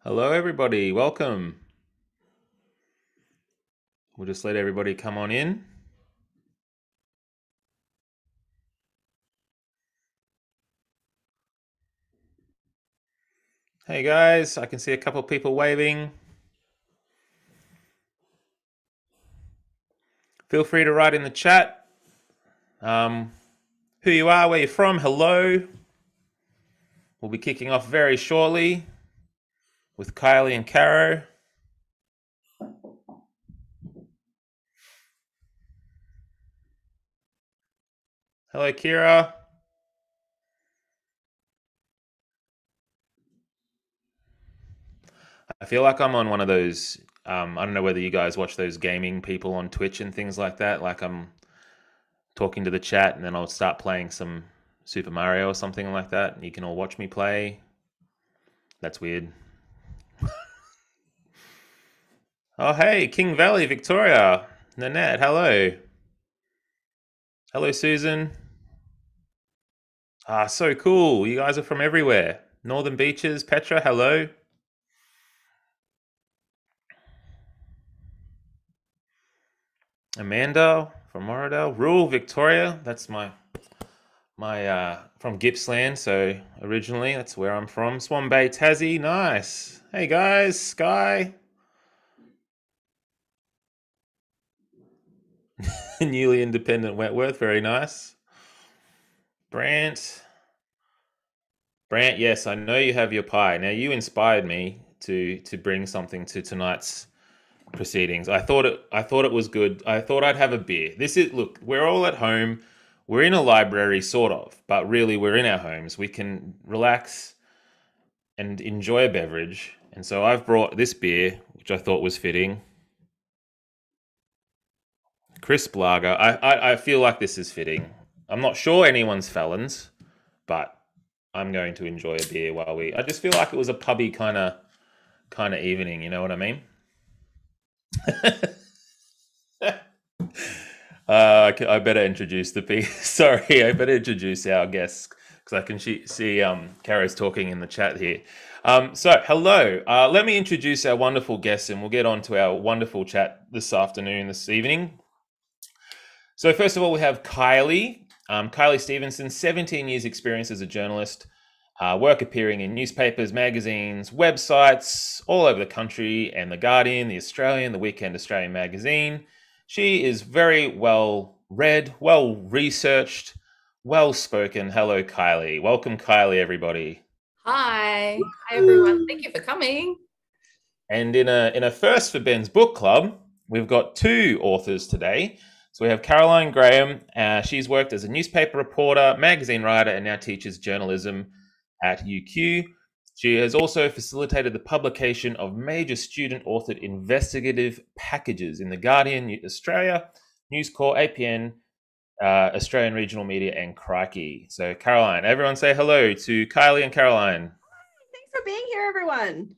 Hello, everybody. Welcome. We'll just let everybody come on in. Hey, guys. I can see a couple of people waving. Feel free to write in the chat who you are, where you're from. Hello. We'll be kicking off very shortly with Kylie and Caro. Hello, Kira. I feel like I'm on one of those. I don't know whether you guys watch those gaming people on Twitch and things like that. Like I'm talking to the chat and then I'll start playing some Super Mario or something like that. And you can all watch me play. That's weird. Oh, hey, King Valley, Victoria. Nanette, hello. Hello, Susan. Ah, so cool. You guys are from everywhere. Northern Beaches, Petra, hello. Amanda from Morridale. Rule, Victoria. That's my from Gippsland, so originally that's where I'm from. Swan Bay, Tassie, nice. Hey guys, Sky. Newly independent Wentworth, very nice. Brant. Brant, yes, I know you have your pie. Now you inspired me to bring something to tonight's proceedings. I thought it was good. I thought I'd have a beer. Look, we're all at home. We're in a library sort of, but really we're in our homes. We can relax and enjoy a beverage. And so I've brought this beer, which I thought was fitting. Crisp lager. I feel like this is fitting. I'm not sure anyone's felons, but I'm going to enjoy a beer while I just feel like it was a pubby kind of evening. You know what I mean? I better introduce the people. Sorry, I better introduce our guests because I can see Kara's talking in the chat here. So hello. Let me introduce our wonderful guests, and we'll get on to our wonderful chat this evening. So first of all, we have Kylie. Kylie Stevenson, 17 years experience as a journalist, work appearing in newspapers, magazines, websites all over the country, and The Guardian, The Australian, The Weekend Australian magazine. She is very well read, well researched, well spoken. Hello, Kylie. Welcome, Kylie, everybody. Hi. Hi, everyone. Thank you for coming. And in a first for Ben's book club, we've got two authors today. So we have Caroline Graham. She's worked as a newspaper reporter, magazine writer, and now teaches journalism at UQ. She has also facilitated the publication of major student-authored investigative packages in The Guardian, Australia, News Corp, APN, Australian Regional Media, and Crikey. So Caroline, everyone say hello to Kylie and Caroline. Thanks for being here, everyone.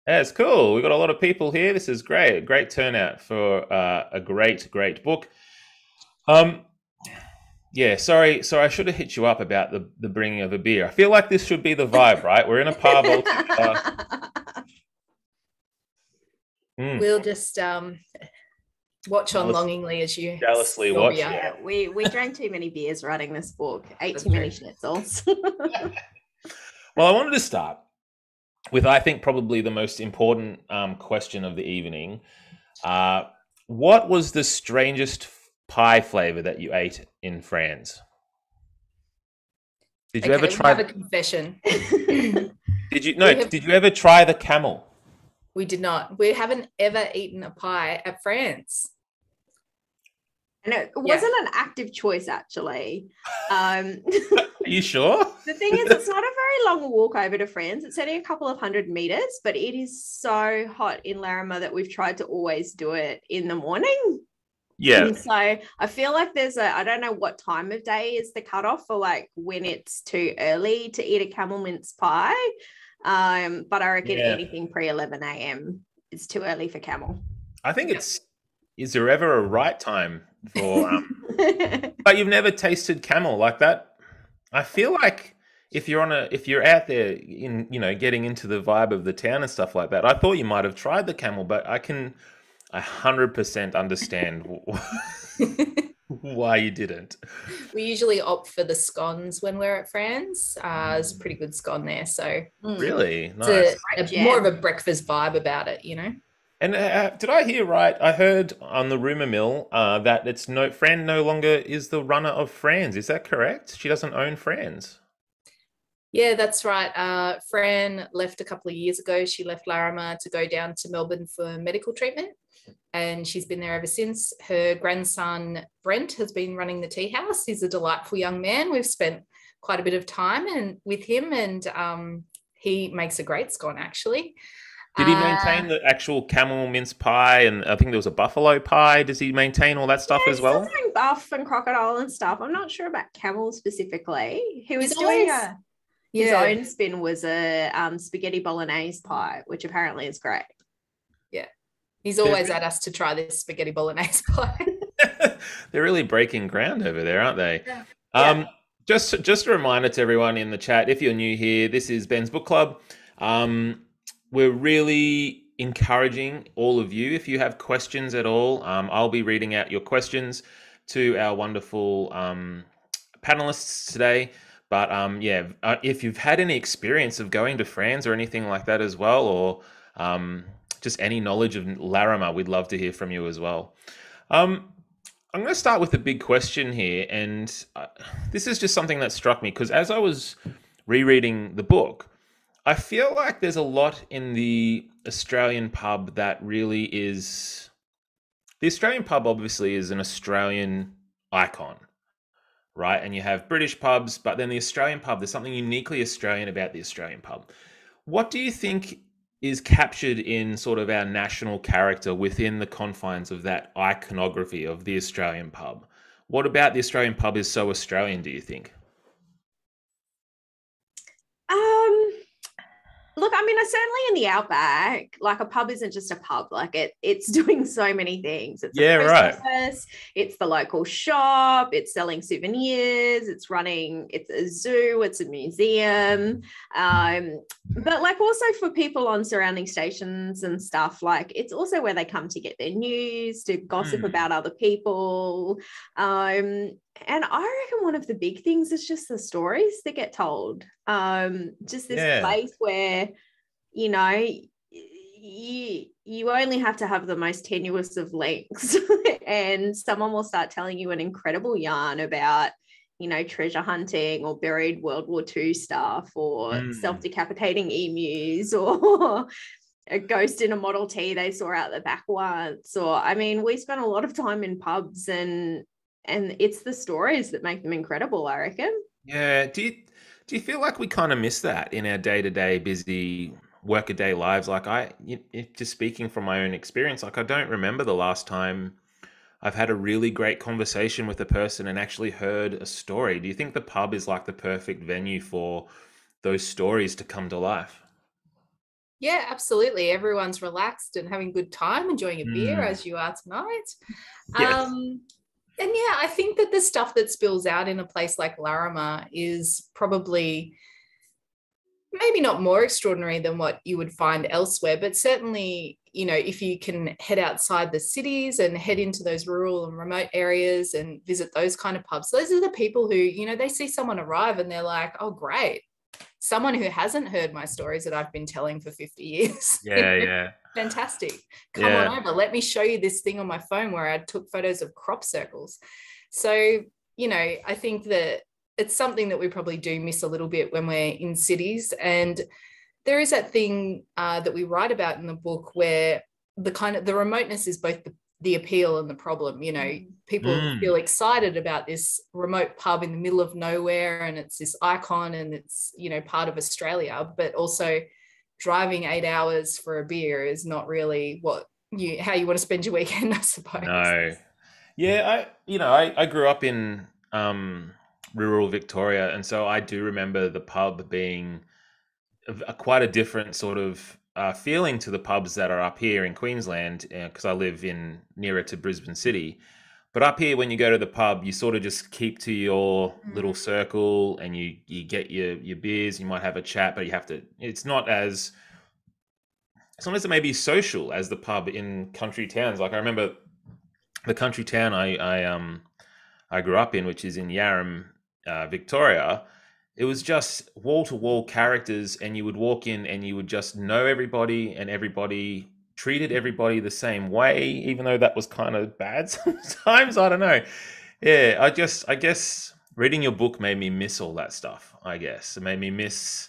Yeah, it's cool. We've got a lot of people here. This is great. Great turnout for a great book. Yeah, sorry, I should have hit you up about the bringing of a beer. I feel like this should be the vibe, right? We're in a pub all together. We'll just watch on longingly as you jealously watch. Yeah, we drank too many beers writing this book, ate too many schnitzels. Well, I wanted to start with, I think, probably the most important question of the evening. What was the strangest pie flavor that you ate in France? Did you ever try? Have a confession. Did you ever try the camel? We did not. We haven't ever eaten a pie at France. And it wasn't an active choice, actually. Are you sure? The thing is, it's not a very long walk over to France. It's only a couple of 100 meters, but it is so hot in Larrimah that we've tried to always do it in the morning. Yeah. And so I feel like I don't know what time of day is the cutoff for like when it's too early to eat a camel mince pie. But I reckon anything pre 11 a.m. is too early for camel. I think is there ever a right time for but you've never tasted camel like that? I feel like if you're out there in, getting into the vibe of the town and stuff like that, I thought you might have tried the camel, but I can 100% understand why you didn't. We usually opt for the scones when we're at Fran's. There's a pretty good scone there, so Really it's nice. more of a breakfast vibe about it. And did I hear right? I heard on the rumor mill that Fran no longer is the runner of Fran's. Is that correct? She doesn't own Fran's. Yeah, that's right. Fran left a couple of years ago. She left Larrimah to go down to Melbourne for medical treatment, and she's been there ever since. Her grandson, Brent, has been running the tea house. He's a delightful young man. We've spent quite a bit of time with him, and he makes a great scone, actually. Did he maintain the actual camel mince pie, and I think there was a buffalo pie? Does he maintain all that stuff as well? He's doing buff and crocodile and stuff. I'm not sure about camel specifically. He was He's doing always- his own spin was a spaghetti bolognese pie, which apparently is great. Yeah, he's always at us to try this spaghetti bolognese pie. They're really breaking ground over there, aren't they? Yeah. Just a reminder to everyone in the chat, if you're new here, this is Ben's Book Club. We're really encouraging all of you, if you have questions at all, I'll be reading out your questions to our wonderful panelists today. But if you've had any experience of going to Fran's or anything like that as well, or just any knowledge of Larrimah, we'd love to hear from you as well. I'm going to start with a big question here, and this is just something that struck me, because as I was rereading the book, I feel like there's a lot in the Australian pub that really is... The Australian pub obviously is an Australian icon, right? And you have British pubs, but then the Australian pub, there's something uniquely Australian about the Australian pub. What do you think is captured in sort of our national character within the confines of that iconography of the Australian pub? What about the Australian pub is so Australian, do you think? Look, I mean, certainly in the outback, like a pub isn't just a pub. Like it's doing so many things. It's a post office, it's the local shop, it's selling souvenirs, it's a zoo, it's a museum. But like also for people on surrounding stations and stuff, like it's also where they come to get their news, to gossip about other people. And I reckon one of the big things is just the stories that get told. Just this place where, you only have to have the most tenuous of links and someone will start telling you an incredible yarn about, treasure hunting or buried World War II stuff or self-decapitating emus or a ghost in a Model T they saw out the back once. Or, I mean, we spent a lot of time in pubs and it's the stories that make them incredible, I reckon. Yeah. Do you feel like we kind of miss that in our day-to-day busy workaday lives? Like just speaking from my own experience, like I don't remember the last time I've had a really great conversation with a person and actually heard a story. Do you think the pub is like the perfect venue for those stories to come to life? Yeah, absolutely. Everyone's relaxed and having a good time, enjoying a beer as you are tonight. Yes. And yeah, I think that the stuff that spills out in a place like Larrimah is probably maybe not more extraordinary than what you would find elsewhere, but certainly, if you can head outside the cities and head into those rural and remote areas and visit those kind of pubs, those are the people who, they see someone arrive and they're like, oh, great. Someone who hasn't heard my stories that I've been telling for 50 years. Yeah. Fantastic. Come on over. Let me show you this thing on my phone where I took photos of crop circles. So, I think that it's something that we probably do miss a little bit when we're in cities. And there is that thing that we write about in the book where the remoteness is both the appeal and the problem. People feel excited about this remote pub in the middle of nowhere and it's this icon and it's, part of Australia, but also driving 8 hours for a beer is not really how you want to spend your weekend, I suppose. No. Yeah, I grew up in rural Victoria, and so I do remember the pub being quite a different sort of feeling to the pubs that are up here in Queensland, because I live nearer to Brisbane City. But up here, when you go to the pub, you sort of just keep to your little Mm. circle, and you get your beers. You might have a chat, but you have to. It's not as maybe social as the pub in country towns. Like I remember the country town I grew up in, which is in Yarram, Victoria. It was just wall to wall characters, and you would walk in and you would just know everybody, and everybody treated everybody the same way, even though that was kind of bad sometimes. I don't know. Yeah, I guess reading your book made me miss all that stuff. I guess it made me miss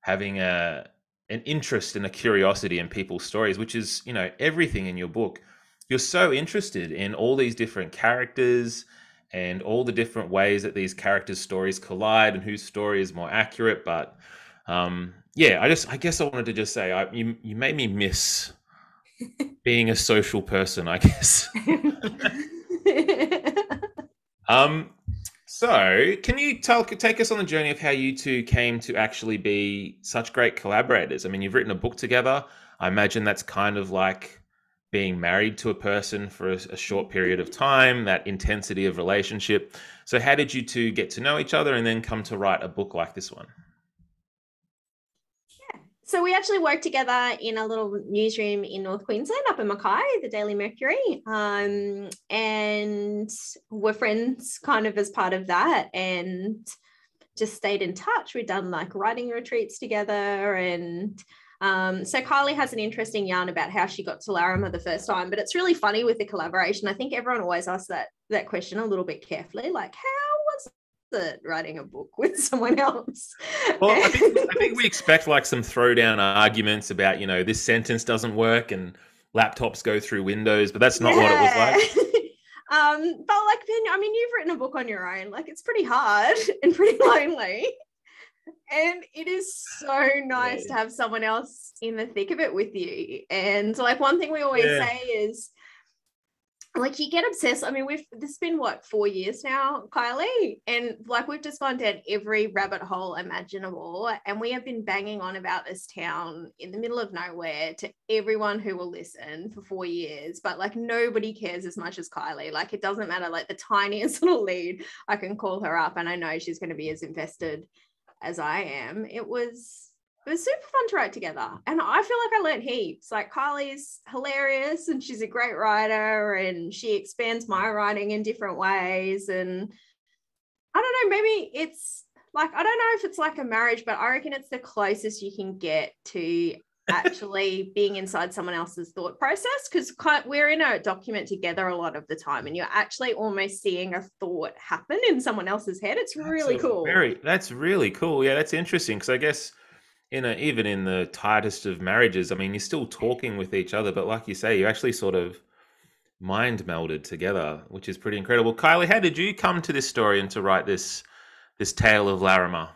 having an interest and a curiosity in people's stories, which is, everything in your book. You're so interested in all these different characters and all the different ways that these characters' stories collide and whose story is more accurate. But yeah, I guess I wanted to just say, you made me miss being a social person, I guess. So can you take us on the journey of how you two came to actually be such great collaborators? I mean, you've written a book together. I imagine that's kind of like being married to a person for a short period of time, that intensity of relationship. So how did you two get to know each other and then come to write a book like this one? So we actually worked together in a little newsroom in North Queensland up in Mackay, the Daily Mercury, and we're friends kind of as part of that, and just stayed in touch. We've done like writing retreats together, and so Kylie has an interesting yarn about how she got to Larrimah the first time, but it's really funny with the collaboration. I think everyone always asks that question a little bit carefully, like how was it writing a book with someone else? Well, I think we expect like some throwdown arguments about, this sentence doesn't work and laptops go through windows, but that's not what it was like. But like, I mean, you've written a book on your own. Like, it's pretty hard and pretty lonely. And it is so nice to have someone else in the thick of it with you. And like, one thing we always say is, like, you get obsessed. I mean, this has been 4 years now, Kylie, and like we've just gone down every rabbit hole imaginable, and we have been banging on about this town in the middle of nowhere to everyone who will listen for 4 years, but like nobody cares as much as Kylie. Like, it doesn't matter, like the tiniest little lead, I can call her up and I know she's going to be as invested as I am. It was super fun to write together, and I feel like I learned heaps. Like, Kylie's hilarious and she's a great writer, and she expands my writing in different ways. And I don't know, maybe it's like, I don't know if it's like a marriage, but I reckon it's the closest you can get to actually being inside someone else's thought process, because we're in a document together a lot of the time, and you're actually almost seeing a thought happen in someone else's head. It's really cool. That's really cool. Yeah, that's interesting, because I guess even in the tightest of marriages, I mean, you're still talking with each other, but like you say, you actually sort of mind melded together, which is pretty incredible. Kylie, how did you come to this story and to write this tale of Larrimah?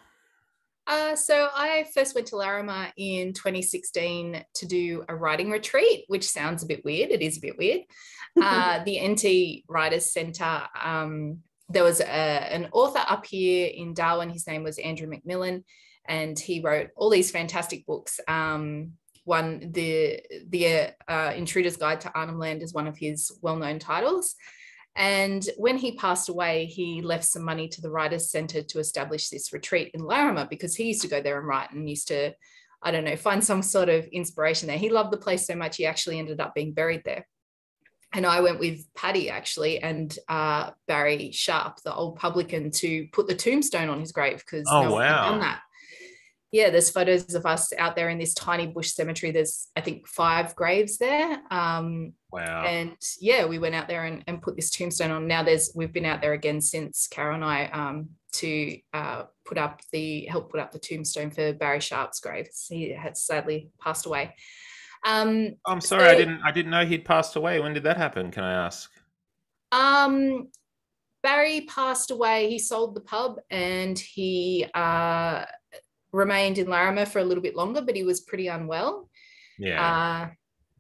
So I first went to Larrimah in 2016 to do a writing retreat, which sounds a bit weird. It is a bit weird. The NT Writers Centre, there was an author up here in Darwin. His name was Andrew McMillan, and he wrote all these fantastic books. The Intruder's Guide to Arnhem Land is one of his well-known titles. And when he passed away, he left some money to the Writers' Centre to establish this retreat in Larrimah, because he used to go there and write and used to, I don't know, find some sort of inspiration there. He loved the place so much, he actually ended up being buried there. And I went with Paddy, actually, and Barry Sharp, the old publican, to put the tombstone on his grave, because no one had done that. Yeah, there's photos of us out there in this tiny bush cemetery. There's, I think, 5 graves there. Wow. And yeah, we went out there and put this tombstone on. Now we've been out there again since, Cara and I, to help put up the tombstone for Barry Sharp's grave. He had sadly passed away. I'm sorry, I didn't know he'd passed away. When did that happen, can I ask? Barry passed away. He sold the pub, and he remained in Larrimah for a little bit longer, but he was pretty unwell. Yeah.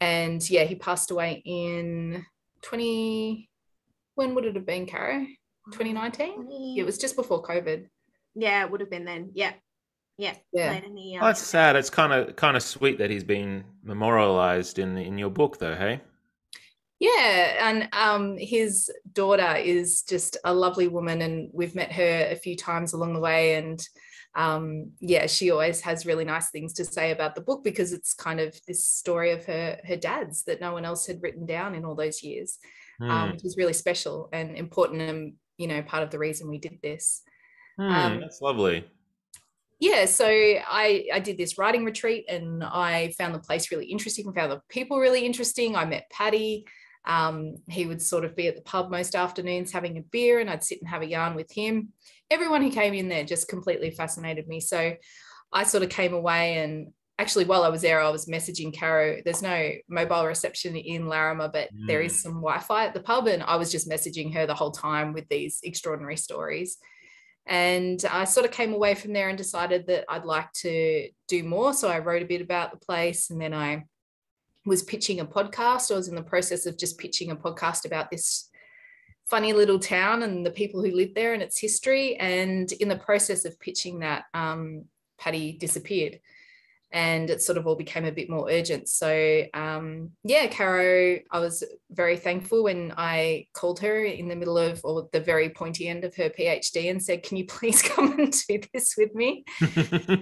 And yeah, he passed away in when would it have been, Caro? 2019? It was just before COVID. Yeah, it would have been then. Yeah. Late in the year. Well, that's sad. It's kind of sweet that he's been memorialized in your book, though, hey? Yeah, and his daughter is just a lovely woman, and we've met her a few times along the way. And yeah, she always has really nice things to say about the book, because it's kind of this story of her dad's that no one else had written down in all those years, which is really special and important, and part of the reason we did this. That's lovely. Yeah, so I did this writing retreat, and I found the place really interesting. I found the people really interesting. I met Paddy. He would sort of be at the pub most afternoons having a beer, and I'd sit and have a yarn with him. Everyone who came in there just completely fascinated me. So I sort of came away, and actually while I was there, I was messaging Caro. There's no mobile reception in Larrimah, but there is some Wi-Fi at the pub, and I was just messaging her the whole time with these extraordinary stories. And I sort of came away from there and decided that I'd like to do more. So I wrote a bit about the place, and then I was pitching a podcast. I was in the process of just pitching a podcast about this funny little town and the people who live there and its history. And in the process of pitching that, Paddy disappeared, and it sort of all became a bit more urgent. So yeah, Caro, I was very thankful when I called her in the middle of, or the very pointy end of her PhD, and said, can you please come and do this with me?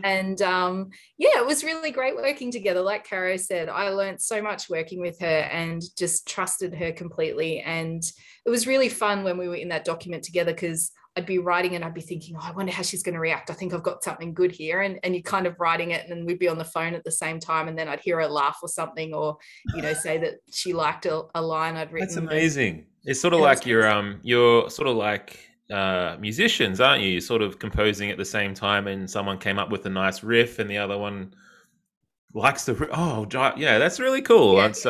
And yeah, it was really great working together. Like Caro said, I learned so much working with her and just trusted her completely. And it was really fun when we were in that document together, because I'd be writing and I'd be thinking, oh, I wonder how she's going to react. I think I've got something good here. And you're kind of writing it, and then we'd be on the phone at the same time, and then I'd hear her laugh or something, or, say that she liked a line I'd written. That's amazing. It's sort of like you're sort of like musicians, aren't you? You're sort of composing at the same time, and someone came up with a nice riff and the other one likes the, oh, yeah, that's really cool. Yeah, that's,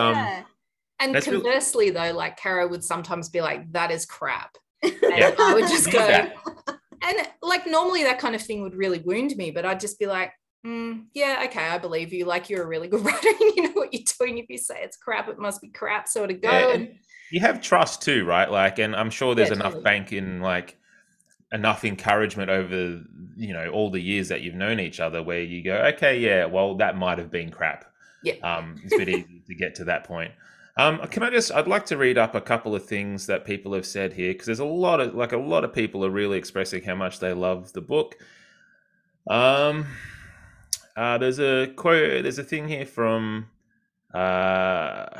and conversely, though, like Caro would sometimes be like, that is crap. And I would just go, and like normally that kind of thing would really wound me, but I'd just be like, yeah, okay, I believe you. Like, you're a really good writer, and you know what you're doing. If you say it's crap, it must be crap. So to go, yeah, and you have trust too, right? Like, and I'm sure there's enough bank in, like, enough encouragement over all the years that you've known each other, where you go, okay, yeah, well, that might have been crap. Yeah. It's a bit easy to get to that point. I'd like to read up a couple of things that people have said here, because there's a lot of people are really expressing how much they love the book. There's a quote, there's a thing here from, there's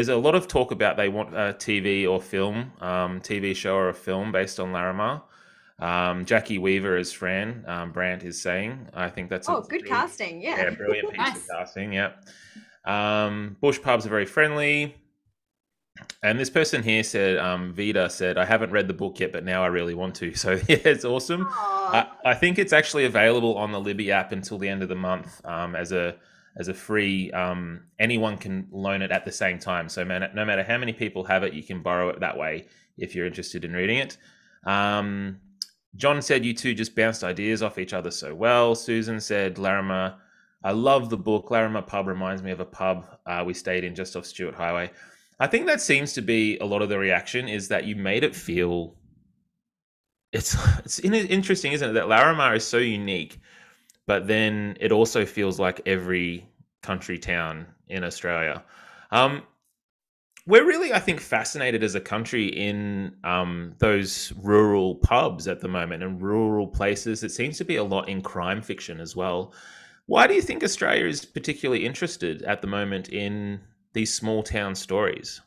a lot of talk about they want a TV or film, TV show or a film based on Larrimah. Jackie Weaver as Fran, Brandt is saying. I think that's good casting, yeah. Yeah, brilliant piece of casting, yeah. Bush pubs are very friendly. And this person here said, Vida said, I haven't read the book yet, but now I really want to. So yeah, it's awesome. I think it's actually available on the Libby app until the end of the month as a free, anyone can loan it at the same time. So no matter how many people have it, you can borrow it that way if you're interested in reading it. John said, you two just bounced ideas off each other so well. Susan said, Larrimah, I love the book. Larrimah pub reminds me of a pub we stayed in just off Stewart Highway. I think that seems to be a lot of the reaction, is that you made it feel... It's interesting, isn't it, that Larrimah is so unique, but then it also feels like every country town in Australia. We're really, I think, fascinated as a country in those rural pubs at the moment, and rural places. It seems to be a lot in crime fiction as well. Why do you think Australia is particularly interested at the moment in these small town stories?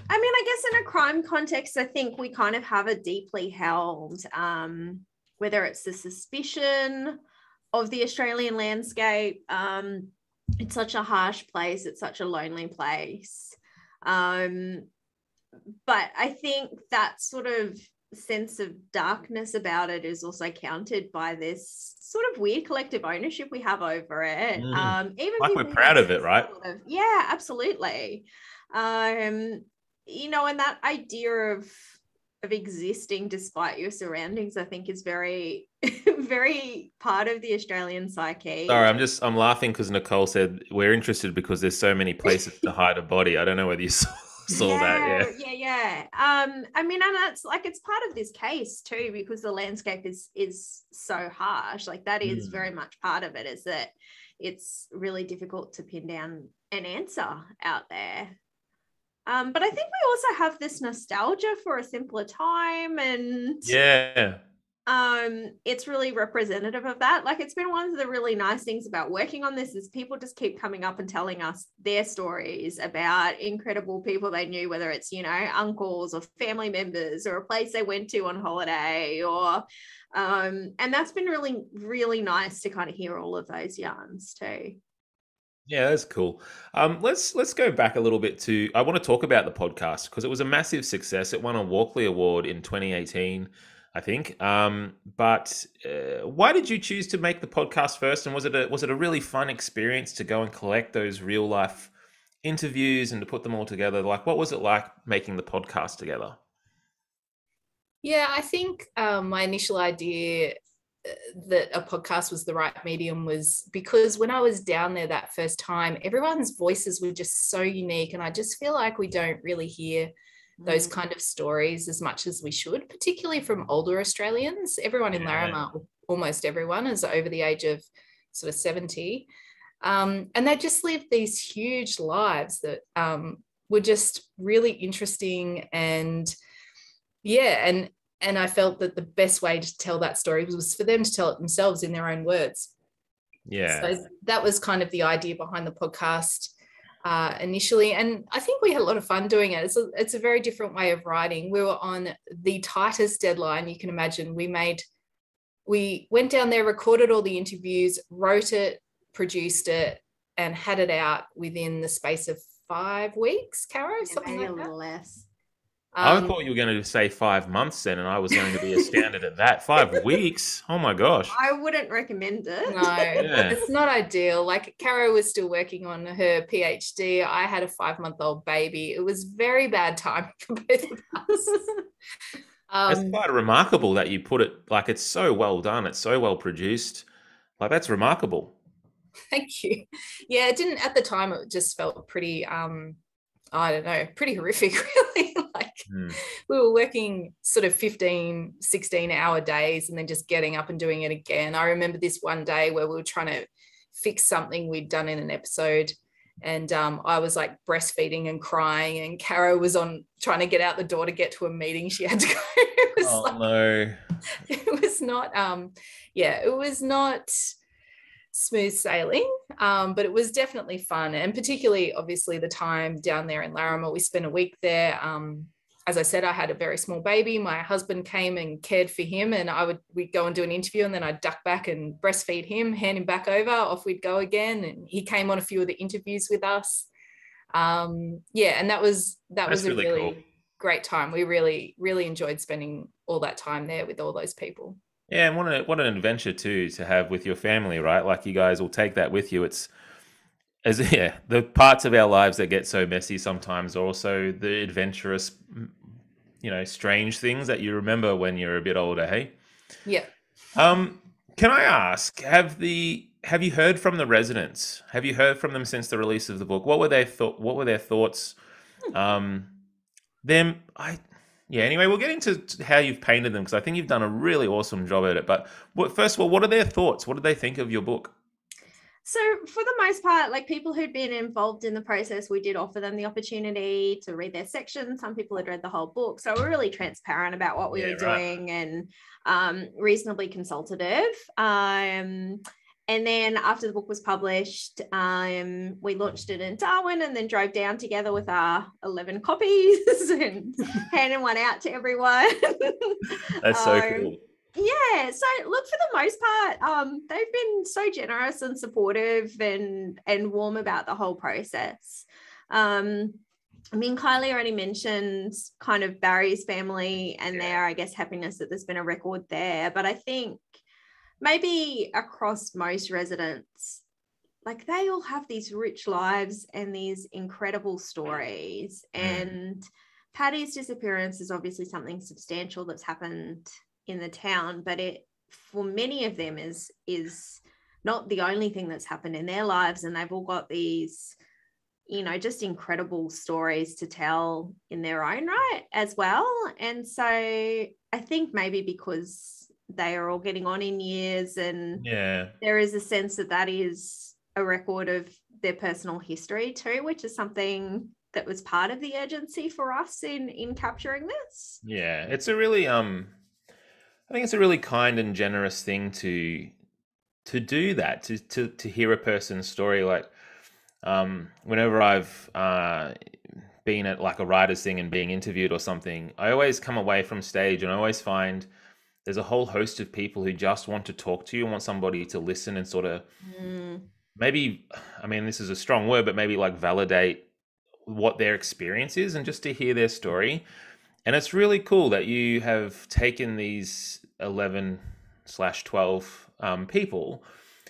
I mean, I guess in a crime context, I think we kind of have a deeply held, whether it's the suspicion of the Australian landscape. It's such a harsh place. It's such a lonely place. But I think that sort of sense of darkness about it is also countered by this sort of weird collective ownership we have over it. Even like we're proud of it, right? Yeah, absolutely. And that idea of existing despite your surroundings, I think, is very, very part of the Australian psyche. Sorry, I'm laughing because Nicole said we're interested because there's so many places to hide a body. I don't know whether you saw that. Yeah. I mean, and that's like, it's part of this case too, because the landscape is so harsh. Like, that is very much part of it, is that it's really difficult to pin down an answer out there. But I think we also have this nostalgia for a simpler time, and it's really representative of that. Like, it's been one of the really nice things about working on this is people just keep coming up and telling us their stories about incredible people they knew, whether it's, you know, uncles or family members or a place they went to on holiday, or and that's been really, really nice to kind of hear all of those yarns too. Yeah, that's cool. Let's go back a little bit to, I want to talk about the podcast because it was a massive success. It won a Walkley Award in 2018, I think. But why did you choose to make the podcast first? And was it a really fun experience to go and collect those real life interviews and to put them all together? Like, what was it like making the podcast together? Yeah, I think my initial idea that a podcast was the right medium was because when I was down there that first time, everyone's voices were just so unique. And I just feel like we don't really hear those kind of stories as much as we should, particularly from older Australians. Everyone in Larrimah, almost everyone, is over the age of sort of 70. And they just lived these huge lives that were just really interesting. And and I felt that the best way to tell that story was for them to tell it themselves in their own words. Yeah. So that was kind of the idea behind the podcast initially. And I think we had a lot of fun doing it. It's a very different way of writing. We were on the tightest deadline you can imagine. We went down there, recorded all the interviews, wrote it, produced it, and had it out within the space of 5 weeks, Caro, something like that. A little less. I thought you were going to say 5 months then, and I was going to be astounded at that. 5 weeks? Oh my gosh. I wouldn't recommend it. No, It's not ideal. Like, Caro was still working on her PhD. I had a 5-month-old baby. It was very bad time for both of us. It's quite remarkable that you put it, like, it's so well done. It's so well produced. Like, that's remarkable. Thank you. Yeah, it didn't, at the time, it just felt pretty, I don't know, pretty horrific, really. We were working sort of 15, 16-hour days and then just getting up and doing it again. I remember this one day where we were trying to fix something we'd done in an episode, and I was like breastfeeding and crying, and Caro was on trying to get out the door to get to a meeting she had to go. It was no. It was not, it was not smooth sailing, but it was definitely fun. And particularly, obviously, the time down there in Larrimah, we spent a week there. As I said, I had a very small baby. My husband came and cared for him, and we'd go and do an interview, and then I'd duck back and breastfeed him, hand him back over, off we'd go again. And he came on a few of the interviews with us. And that was a really cool, great time. We really, really enjoyed spending all that time there with all those people. Yeah, and what an adventure too to have with your family, right? Like, you guys will take that with you. It's the parts of our lives that get so messy sometimes are also the adventurous, strange things that you remember when you're a bit older, hey? Yeah. Can I ask, have you heard from the residents? Have you heard from them since the release of the book? What were their thoughts? Anyway, we'll get into how you've painted them because I think you've done a really awesome job at it. But first of all, what are their thoughts? What did they think of your book? So for the most part, like, people who'd been involved in the process, we did offer them the opportunity to read their section. Some people had read the whole book. So we're really transparent about what we were doing and reasonably consultative. And then after the book was published, we launched it in Darwin and then drove down together with our 11 copies and handed one out to everyone. That's so cool. Yeah, so look, for the most part, they've been so generous and supportive and warm about the whole process. Kylie already mentioned kind of Barry's family and their, I guess, happiness that there's been a record there. But I think maybe across most residents, like, they all have these rich lives and these incredible stories. And Paddy's disappearance is obviously something substantial that's happened in the town, but it, for many of them, is not the only thing that's happened in their lives. And they've all got these, just incredible stories to tell in their own right as well. And so I think maybe because they are all getting on in years, and there is a sense that is a record of their personal history too, which is something that was part of the urgency for us in capturing this. Yeah, it's a really I think it's a really kind and generous thing to do that, to hear a person's story. Like whenever I've been at like a writer's thing and being interviewed or something, I always come away from stage and I always find there's a whole host of people who just want to talk to you and want somebody to listen and sort of maybe, I mean, this is a strong word, but maybe like validate what their experience is and just to hear their story. And it's really cool that you have taken these 11/12 people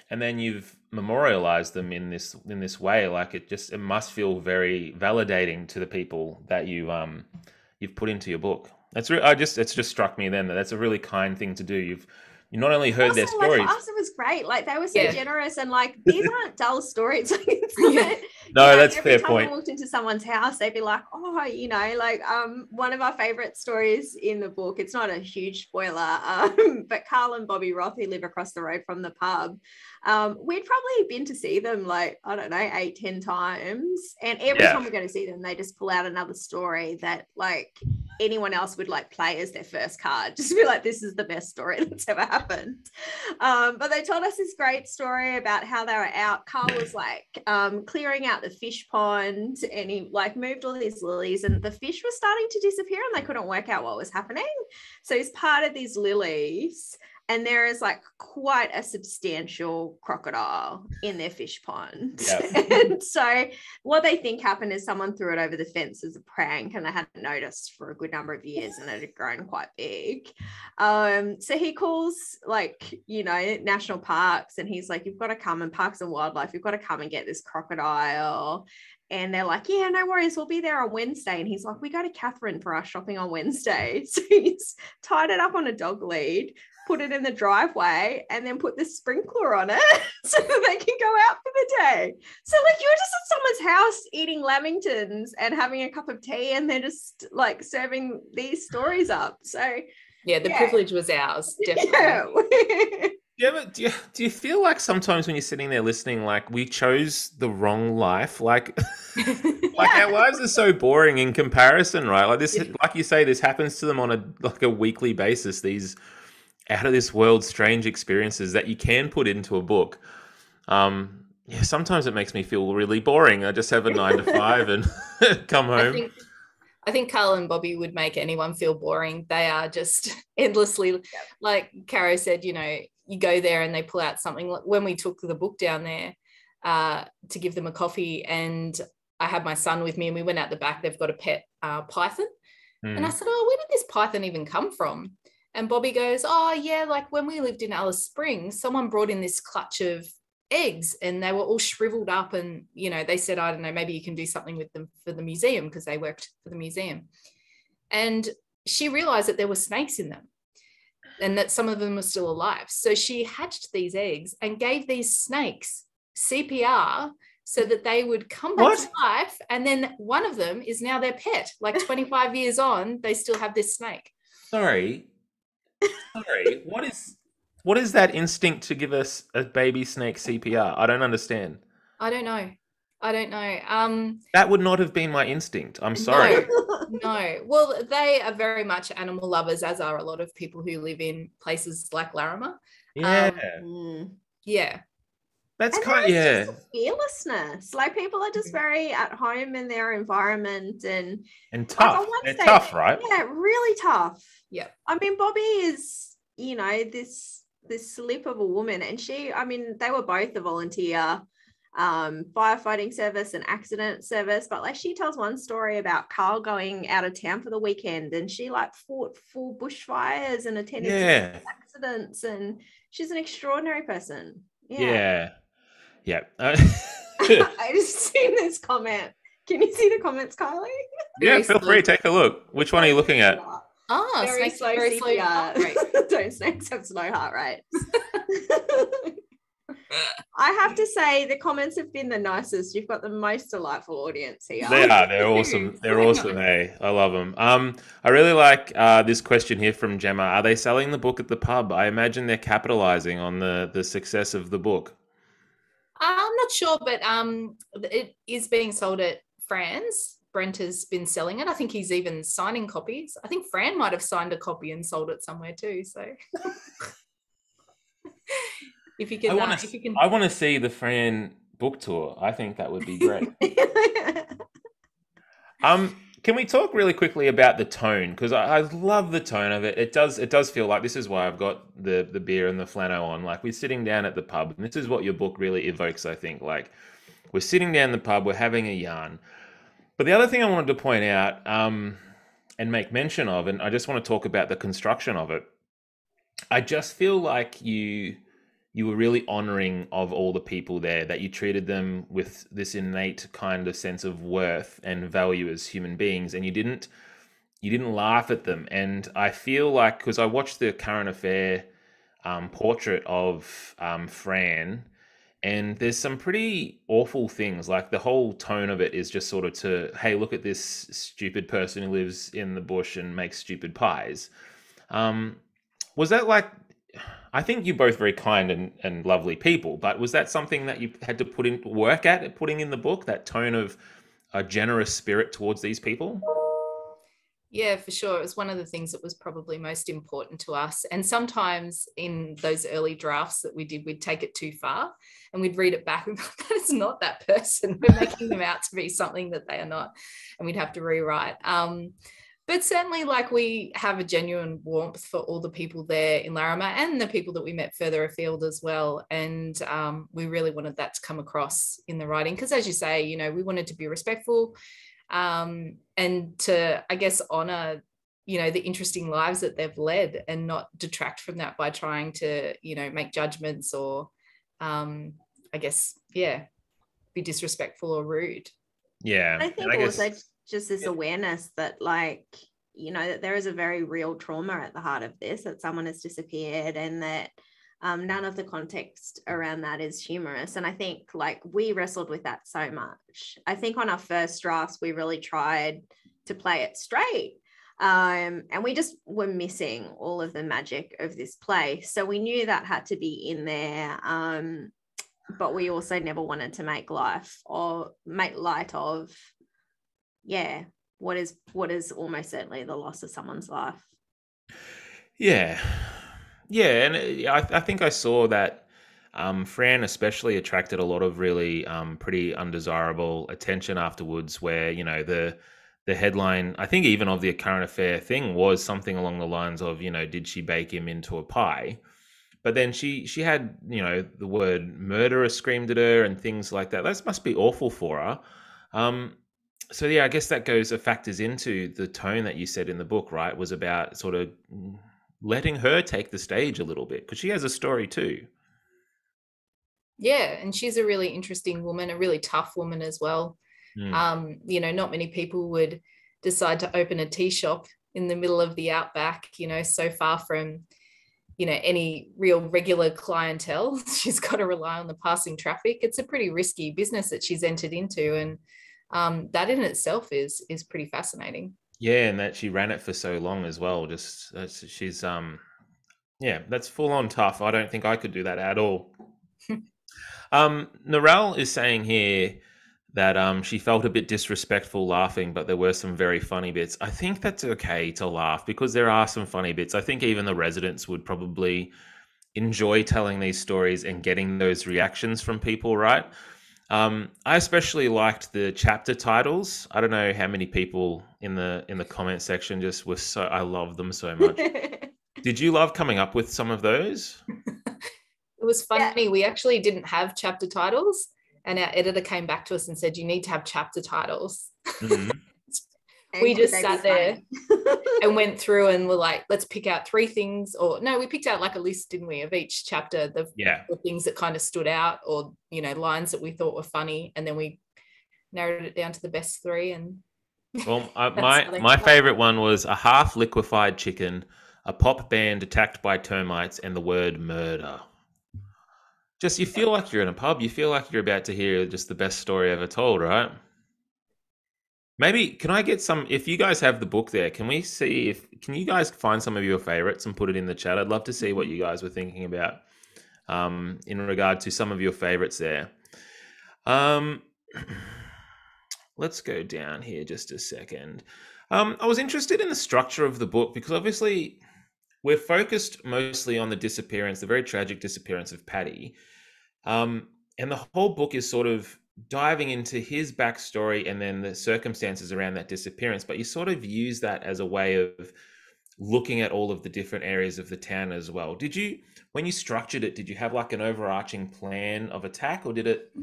and then you've memorialized them in this way. Like it must feel very validating to the people that you've put into your book. It's just struck me then that that's a really kind thing to do. You not only heard their stories. Like, for us, it was great. Like they were so generous and like these aren't dull stories. Like, it's not, no, that's fair point. Every time I walked into someone's house, they'd be like, "Oh, you know, like one of our favorite stories in the book. It's not a huge spoiler, but Carl and Bobby Roth, who live across the road from the pub, we'd probably been to see them like I don't know 8-10 times, and every time we go to see them, they just pull out another story that like anyone else would like play as their first card, just be like, this is the best story that's ever happened. But they told us this great story about how they were out. Carl was like clearing out the fish pond and he like moved all these lilies and the fish were starting to disappear and they couldn't work out what was happening. So he's part of these lilies and there is like quite a substantial crocodile in their fish pond. Yep. And so what they think happened is someone threw it over the fence as a prank and they hadn't noticed for a good number of years and it had grown quite big. So he calls like, you know, national parks and he's like, you've got to come, and Parks and Wildlife, you've got to come and get this crocodile. And they're like, yeah, no worries, we'll be there on Wednesday. And he's like, we go to Catherine for our shopping on Wednesday. So he's tied it up on a dog lead, put it in the driveway, and then put the sprinkler on it so that they can go out for the day. So like you're just at someone's house eating lamingtons and having a cup of tea and they're just like serving these stories up. So yeah, the privilege was ours, definitely. Yeah. Do you feel like sometimes when you're sitting there listening, like we chose the wrong life? Like, like our lives are so boring in comparison, right? Like this, like you say, this happens to them on a weekly basis. These out of this world strange experiences that you can put into a book. Sometimes it makes me feel really boring. I just have a 9 to 5 and come home. I think Carl and Bobby would make anyone feel boring. They are just endlessly, like Caro said, you know, you go there and they pull out something. When we took the book down there to give them a coffee, and I had my son with me and we went out the back, they've got a pet python. And I said, oh, where did this python even come from? And Bobby goes, oh, yeah, like when we lived in Alice Springs, someone brought in this clutch of eggs and they were all shriveled up. And, you know, they said, I don't know, maybe you can do something with them for the museum, because they worked for the museum. And she realized that there were snakes in them and that some of them were still alive. So she hatched these eggs and gave these snakes CPR so that they would come back to life. And then one of them is now their pet. Like 25 years on, they still have this snake. Sorry. What is that instinct to give us a baby snake CPR? I don't understand. I don't know. That would not have been my instinct. I'm sorry. No. Well, they are very much animal lovers, as are a lot of people who live in places like Larrimah. Yeah. Yeah. That's kind of, just fearlessness. Like people are just very at home in their environment and tough. Like they're tough, right? Yeah, really tough. Yeah. I mean, Bobby is, you know, this slip of a woman, and she, I mean, they were both a volunteer firefighting service and accident service, but like she tells one story about Carl going out of town for the weekend and she like fought 4 bushfires and attended to accidents, and she's an extraordinary person. Yeah. I just seen this comment. Can you see the comments, Kylie? Yeah, feel free, take a look. Which one are you looking at? Oh, very snakes, slow very slow heart rate. Don't snakes have slow heart rates? I have to say the comments have been the nicest. You've got the most delightful audience here. They are. They're awesome. They're awesome. Hey, I love them. I really like this question here from Gemma. Are they selling the book at the pub? I imagine they're capitalizing on the success of the book. I'm not sure, but it is being sold at Fran's. Brent has been selling it. I think he's even signing copies. I think Fran might have signed a copy and sold it somewhere too. So if you can, I want to see the Fran book tour. I think that would be great. Can we talk really quickly about the tone? Because I love the tone of it. It does feel like, this is why I've got the beer and the flannel on. Like, we're sitting down at the pub, and this is what your book really evokes, I think. Like, we're sitting down the pub, we're having a yarn. But the other thing I wanted to point out and make mention of, and I just want to talk about the construction of it. I just feel like you were really honoring of all the people there, that you treated them with this innate kind of sense of worth and value as human beings, and you didn't laugh at them. And I feel like, because I watched the Current Affair portrait of Fran, and there's some pretty awful things. Like, the whole tone of it is just sort of to, hey, look at this stupid person who lives in the bush and makes stupid pies. Was that like, I think you're both very kind and lovely people, but was that something that you had to put in work at putting in the book, that tone of a generous spirit towards these people? Yeah, for sure. It was one of the things that was probably most important to us. And sometimes in those early drafts that we did, we'd take it too far and we'd read it back and go, that is not that person. We're making them out to be something that they are not. And we'd have to rewrite. But certainly, like, we have a genuine warmth for all the people there in Larrimah and the people that we met further afield as well. And we really wanted that to come across in the writing. Because as you say, you know, we wanted to be respectful and to, I guess, honour, you know, the interesting lives that they've led and not detract from that by trying to, you know, make judgments or, I guess, yeah, be disrespectful or rude. Yeah. I think also just this awareness that, like, you know, that there is a very real trauma at the heart of this, that someone has disappeared, and that none of the context around that is humorous. And I think, like, we wrestled with that so much. I think on our first drafts, we really tried to play it straight. And we just were missing all of the magic of this play. So we knew that had to be in there. But we also never wanted to make light of, yeah, what is almost certainly the loss of someone's life. Yeah. And I think I saw that Fran especially attracted a lot of really pretty undesirable attention afterwards, where, you know, the headline, I think even of the Current Affair thing, was something along the lines of, you know, did she bake him into a pie? But then she had, you know, the word murderer screamed at her and things like that. That must be awful for her. So yeah, I guess that factors into the tone that you said in the book, right? Was about sort of letting her take the stage a little bit, because she has a story too. Yeah, and she's a really interesting woman, a really tough woman as well. You know, not many people would decide to open a tea shop in the middle of the outback, you know, so far from, you know, any real regular clientele. She's got to rely on the passing traffic. It's a pretty risky business that she's entered into, and that in itself is pretty fascinating. Yeah, and that she ran it for so long as well. Just she's yeah, that's full on tough. I don't think I could do that at all. Narelle is saying here that she felt a bit disrespectful laughing, but there were some very funny bits. I think that's okay to laugh, because there are some funny bits. I think even the residents would probably enjoy telling these stories and getting those reactions from people, right? I especially liked the chapter titles. I don't know how many people in the comment section just were so, I love them so much. Did you love coming up with some of those? It was funny. Yeah. We actually didn't have chapter titles, and our editor came back to us and said, you need to have chapter titles. Mm-hmm. We just sat there and went through and were like, let's pick out 3 things, or no, we picked out like a list, didn't we, of each chapter, the things that kind of stood out, or, you know, lines that we thought were funny, and then we narrowed it down to the best 3. And well, my favorite one was a half liquefied chicken, a pop band attacked by termites, and the word murder. Just, you feel like you're in a pub. You feel like you're about to hear just the best story ever told, right? Maybe, can I get some, if you guys have the book there, can we see can you guys find some of your favorites and put it in the chat? I'd love to see what you guys were thinking about in regard to some of your favorites there. Um, let's go down here just a second. I was interested in the structure of the book because obviously we're focused mostly on the disappearance, the very tragic disappearance of Paddy. And the whole book is sort of diving into his backstory and then the circumstances around that disappearance. But you sort of use that as a way of looking at all of the different areas of the town as well. Did you, when you structured it, did you have like an overarching plan of attack, or did it?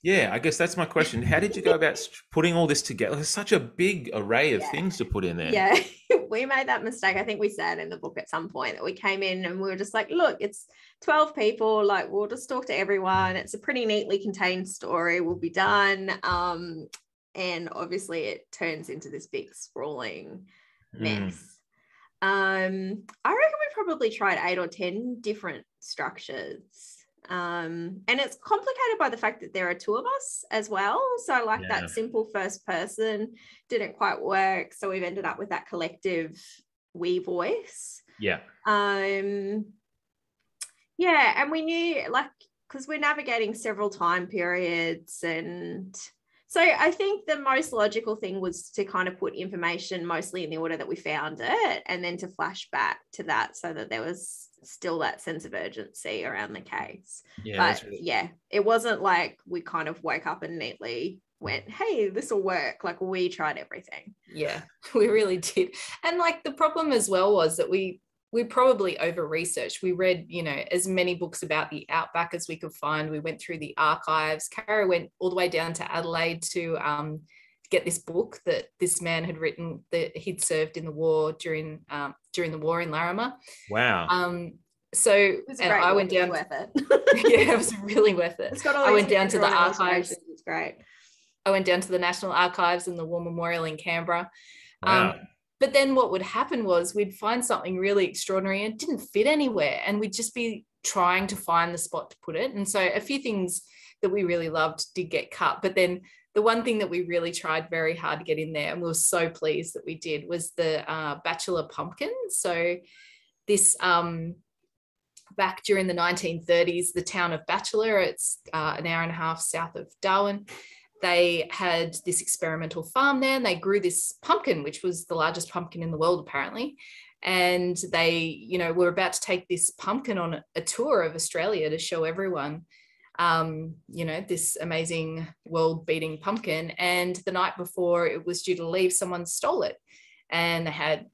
Yeah, I guess that's my question. How did you go about putting all this together? There's such a big array of things to put in there. Yeah, we made that mistake. I think we said in the book at some point that we came in and we were just like, look, it's 12 people. Like, we'll just talk to everyone. It's a pretty neatly contained story. We'll be done. And obviously it turns into this big sprawling mess. I reckon we probably tried 8 or 10 different structures. And it's complicated by the fact that there are 2 of us as well. So like that simple first person didn't quite work. So we've ended up with that collective we voice. Yeah. And we knew, like, because we're navigating several time periods, and so I think the most logical thing was to kind of put information mostly in the order that we found it, and then to flash back to that so that there was still that sense of urgency around the case. But it wasn't like we kind of woke up and neatly went, hey, this will work. Like, we tried everything. Yeah, we really did. And like the problem as well was that we probably over-researched. We read, as many books about the outback as we could find. We went through the archives. Cara went all the way down to Adelaide to get this book that this man had written, that he'd served in the war during the war in Larrimah. Wow. So I went down. Worth it. Yeah, it was really worth it. I went down to the archives. It's great. I went down to the National Archives and the War Memorial in Canberra. Wow. But then what would happen was we'd find something really extraordinary and it didn't fit anywhere, and we'd just be trying to find the spot to put it. And so a few things that we really loved did get cut. But then the one thing that we really tried very hard to get in there, and we were so pleased that we did, was the bachelor pumpkin. So this back during the 1930s, the town of Bachelor, it's an hour and a half south of Darwin, they had this experimental farm there, and they grew this pumpkin, which was the largest pumpkin in the world, apparently. And they, were about to take this pumpkin on a tour of Australia to show everyone, this amazing world-beating pumpkin. And the night before it was due to leave, someone stole it. And they had,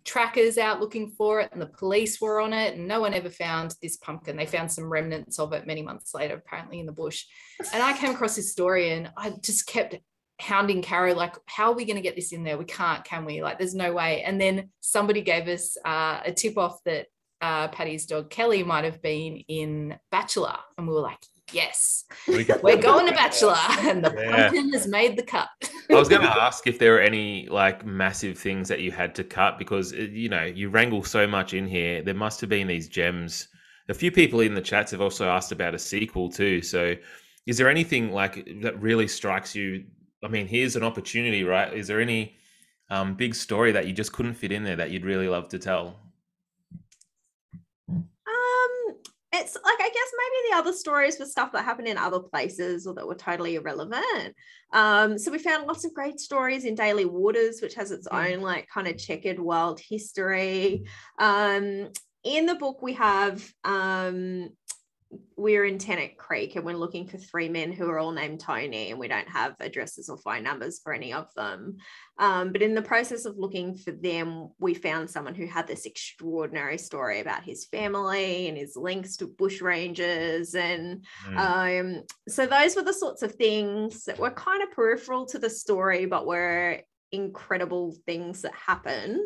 trackers out looking for it, and the police were on it, and no one ever found this pumpkin. They found some remnants of it many months later, apparently in the bush. And I came across this story and I just kept hounding Caro, like, how are we going to get this in there? We can't, can we? Like, there's no way. And then somebody gave us a tip off that Paddy's dog Kelly might have been in Bachelor, and we were like, yes, we're going to Bachelor, and the pumpkin has made the cut. I was going to ask if there were any like massive things that you had to cut, because you wrangle so much in here. There must have been these gems. A few people in the chats have also asked about a sequel too. So is there anything like that really strikes you? I mean, here's an opportunity, right? Is there any big story that you just couldn't fit in there that you'd really love to tell? It's like, I guess maybe the other stories were stuff that happened in other places or that were totally irrelevant. So we found lots of great stories in Daily Waters, which has its own like kind of checkered wild history. In the book we have, we're in Tennant Creek and we're looking for 3 men who are all named Tony, and we don't have addresses or phone numbers for any of them. But in the process of looking for them, we found someone who had this extraordinary story about his family and his links to bushrangers. And so those were the sorts of things that were kind of peripheral to the story, but were incredible things that happened.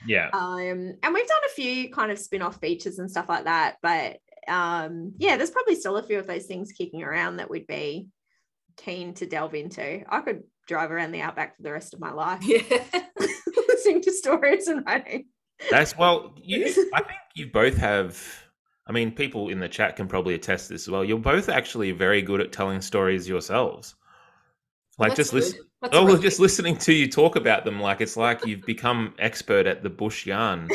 Yeah. And we've done a few kind of spin-off features and stuff like that, but there's probably still a few of those things kicking around that we'd be keen to delve into. I could drive around the outback for the rest of my life, listening to stories and writing. I think you both have, I mean, people in the chat can probably attest to this as well. You're both actually very good at telling stories yourselves. Like, just listening to you talk about them, like it's like you've become expert at the bush yarn.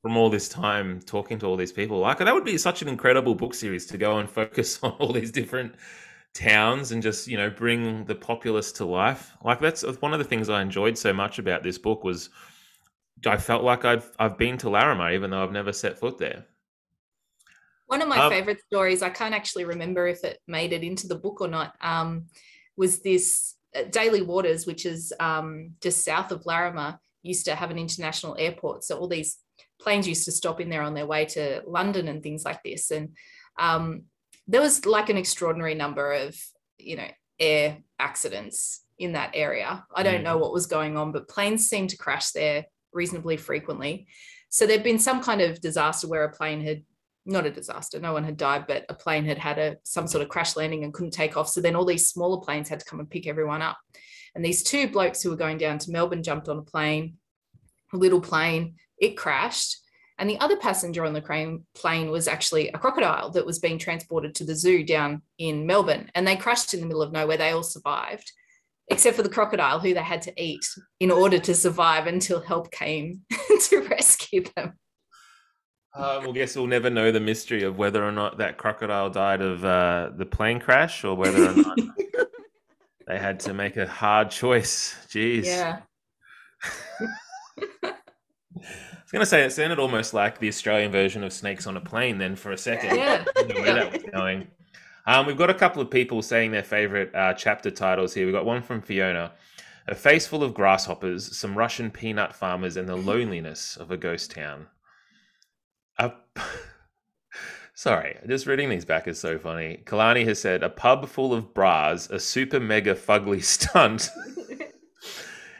from all this time talking to all these people. Like, that would be such an incredible book series to go and focus on all these different towns and just, bring the populace to life. Like, that's one of the things I enjoyed so much about this book was I felt like I've been to Larrimah, even though I've never set foot there. One of my favorite stories, I can't actually remember if it made it into the book or not, was this Daily Waters, which is just south of Larrimah, used to have an international airport. So all these planes used to stop in there on their way to London and things like this. And there was like an extraordinary number of, air accidents in that area. I don't know what was going on, but planes seemed to crash there reasonably frequently. So there'd been some kind of disaster where a plane had, not a disaster, no one had died, but a plane had had some sort of crash landing and couldn't take off. So then all these smaller planes had to come and pick everyone up. And these two blokes who were going down to Melbourne jumped on a little plane, it crashed. And the other passenger on the plane was actually a crocodile that was being transported to the zoo down in Melbourne. And they crashed in the middle of nowhere. They all survived, except for the crocodile, who they had to eat in order to survive until help came to rescue them. I guess we'll never know the mystery of whether or not that crocodile died of the plane crash or whether or not they had to make a hard choice. Jeez. Yeah. I was going to say, it sounded almost like the Australian version of Snakes on a Plane then for a second. Yeah. I don't know where that was going. We've got a couple of people saying their favourite chapter titles here. We've got one from Fiona. A face full of grasshoppers, some Russian peanut farmers, and the loneliness of a ghost town. Sorry, just reading these back is so funny. Kalani has said, a pub full of bras, a super mega fugly stunt,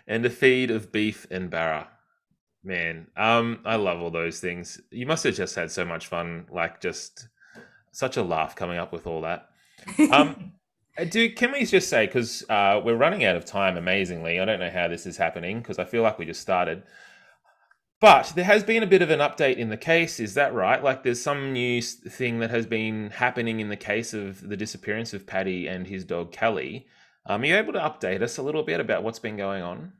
and a feed of beef and barra. Man, I love all those things. You must have just had so much fun, like just such a laugh coming up with all that. Can we just say, because we're running out of time amazingly, I don't know how this is happening because I feel like we just started. But there has been a bit of an update in the case, is that right? Like there's some new thing that has been happening in the case of the disappearance of Paddy and his dog Kelly. Are you able to update us a little bit about what's been going on?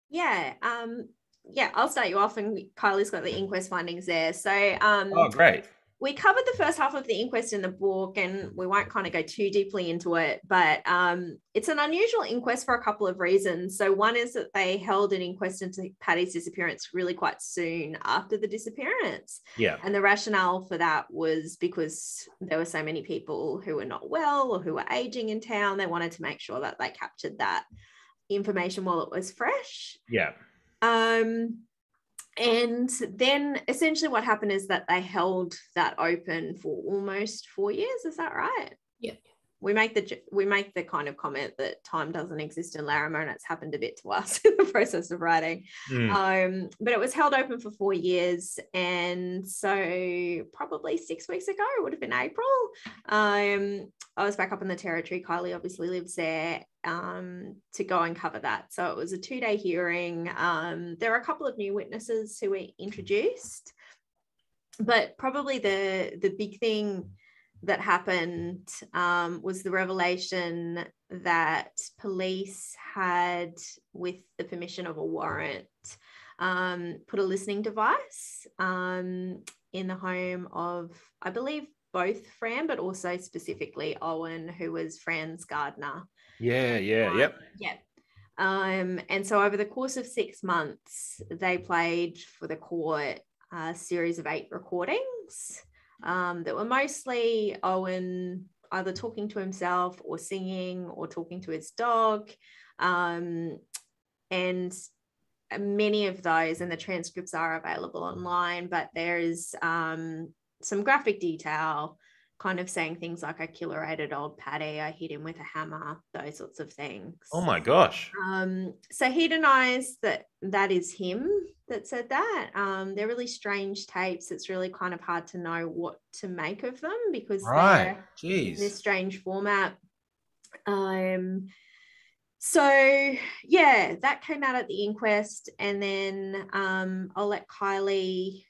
Yeah, I'll start you off, and Kylie's got the inquest findings there. So, oh, great. We covered the first half of the inquest in the book, and we won't kind of go too deeply into it, but it's an unusual inquest for a couple of reasons. So one is that they held an inquest into Paddy's disappearance really quite soon after the disappearance. Yeah. And the rationale for that was because there were so many people who were not well or who were aging in town. They wanted to make sure that they captured that information while it was fresh. Yeah. And then essentially what happened is that they held that open for almost 4 years. Is that right? Yeah. We make the kind of comment that time doesn't exist in Larrimah, and it's happened a bit to us in the process of writing. But it was held open for 4 years, and so probably 6 weeks ago, it would have been April. I was back up in the Territory. Kylie obviously lives there, to go and cover that. So it was a 2-day hearing. There are a couple of new witnesses who were introduced, but probably the big thing that happened was the revelation that police had, with the permission of a warrant, put a listening device in the home of, I believe, both Fran, but also specifically Owen, who was Fran's gardener. Yep. And so over the course of 6 months, they played for the court a series of 8 recordings that were mostly Owen either talking to himself or singing or talking to his dog. And many of those, and the transcripts are available online, but there is some graphic detail kind of saying things like, I killerated old Paddy, I hit him with a hammer, those sorts of things. Oh my gosh. So he denies that is him that said that. They're really strange tapes. It's really kind of hard to know what to make of them because they're in this strange format. So yeah, that came out at the inquest, and then I'll let Kylie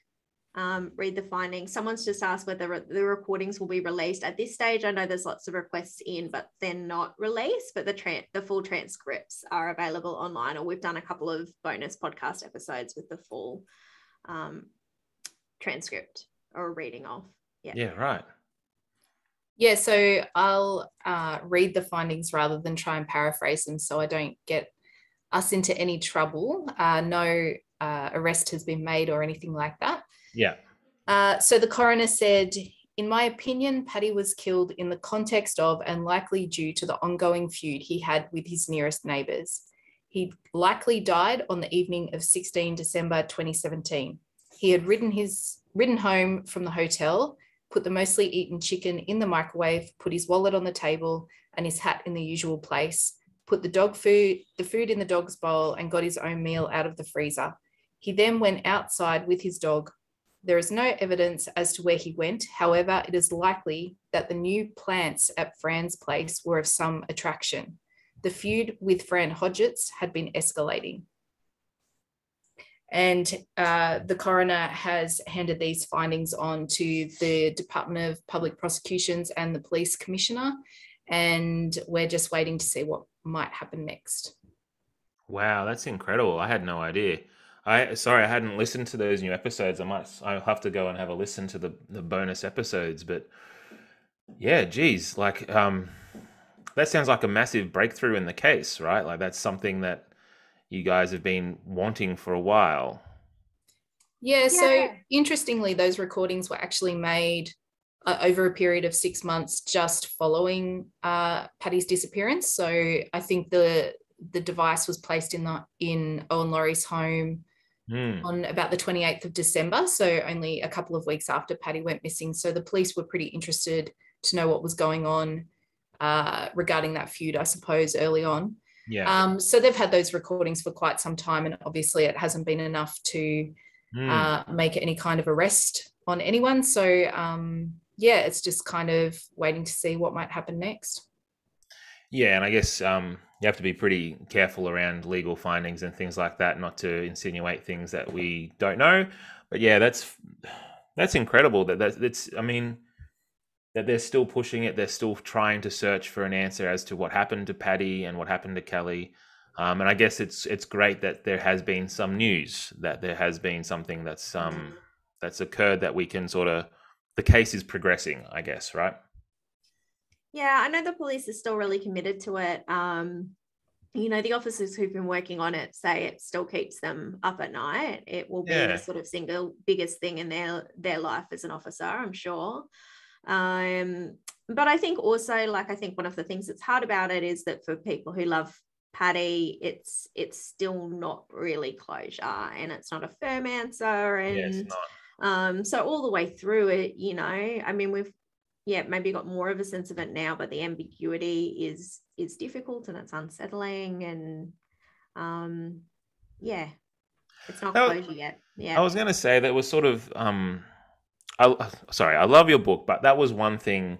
read the findings. Someone's just asked whether the recordings will be released. At this stage, I know there's lots of requests in, but they're not released, but the full transcripts are available online, or we've done a couple of bonus podcast episodes with the full transcript or reading of. Yeah, right. Yeah, so I'll read the findings rather than try and paraphrase them so I don't get us into any trouble. No arrest has been made or anything like that. Yeah. So the coroner said, in my opinion, Paddy was killed in the context of and likely due to the ongoing feud he had with his nearest neighbours. He likely died on the evening of 16 December 2017. He had ridden home from the hotel, put the mostly eaten chicken in the microwave, put his wallet on the table and his hat in the usual place, put the food in the dog's bowl and got his own meal out of the freezer. He then went outside with his dog. There is no evidence as to where he went. However, it is likely that the new plants at Fran's place were of some attraction. The feud with Fran Hodgetts had been escalating. And the coroner has handed these findings on to the Department of Public Prosecutions and the Police Commissioner, and we're just waiting to see what might happen next. Wow, that's incredible. I had no idea. I hadn't listened to those new episodes. I'll have to go and have a listen to the bonus episodes. But yeah, geez, like that sounds like a massive breakthrough in the case, right? Like that's something that you guys have been wanting for a while. Yeah, so interestingly, those recordings were actually made over a period of 6 months just following Paddy's disappearance. So I think the device was placed in Owen Laurie's home on about the 28th of December, so only a couple of weeks after Paddy went missing. So the police were pretty interested to know what was going on regarding that feud, I suppose, early on. Yeah. So they've had those recordings for quite some time, and obviously it hasn't been enough to make any kind of arrest on anyone. So yeah, it's just kind of waiting to see what might happen next. Yeah, and I guess you have to be pretty careful around legal findings and things like that, not to insinuate things that we don't know. But yeah, that's incredible that they're still pushing it. They're still trying to search for an answer as to what happened to Paddy and what happened to Kelly. And I guess it's great that there has been some news, that there has been something that's occurred, that we can the case is progressing, I guess, right? Yeah, I know the police are still really committed to it. The officers who've been working on it say it still keeps them up at night. It will be the sort of single biggest thing in their life as an officer, I'm sure. But I think also, I think one of the things that's hard about it is that for people who love Paddy, it's still not really closure, and it's not a firm answer. And it's not. So all the way through it, I mean, we've maybe got more of a sense of it now, but the ambiguity is difficult and it's unsettling, and it's not closure yet. Yeah, I was going to say that was sort of I love your book, but that was one thing.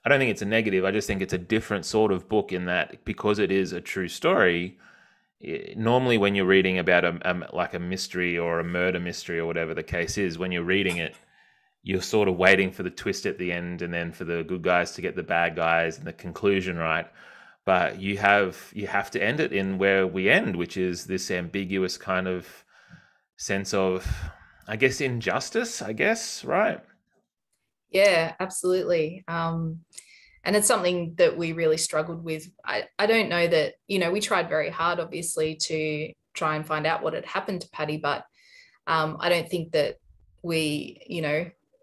I don't think it's a negative. I just think it's a different sort of book in that, because it is a true story. Normally, when you're reading about a mystery or a murder mystery or whatever the case is, when you're reading it, you're sort of waiting for the twist at the end, and then for the good guys to get the bad guys and the conclusion right. But you have to end it in where we end, which is this ambiguous kind of sense of, I guess, injustice, right? Yeah, absolutely. And it's something that we really struggled with. I don't know that, we tried very hard, obviously, to try and find out what had happened to Paddy, but I don't think that we,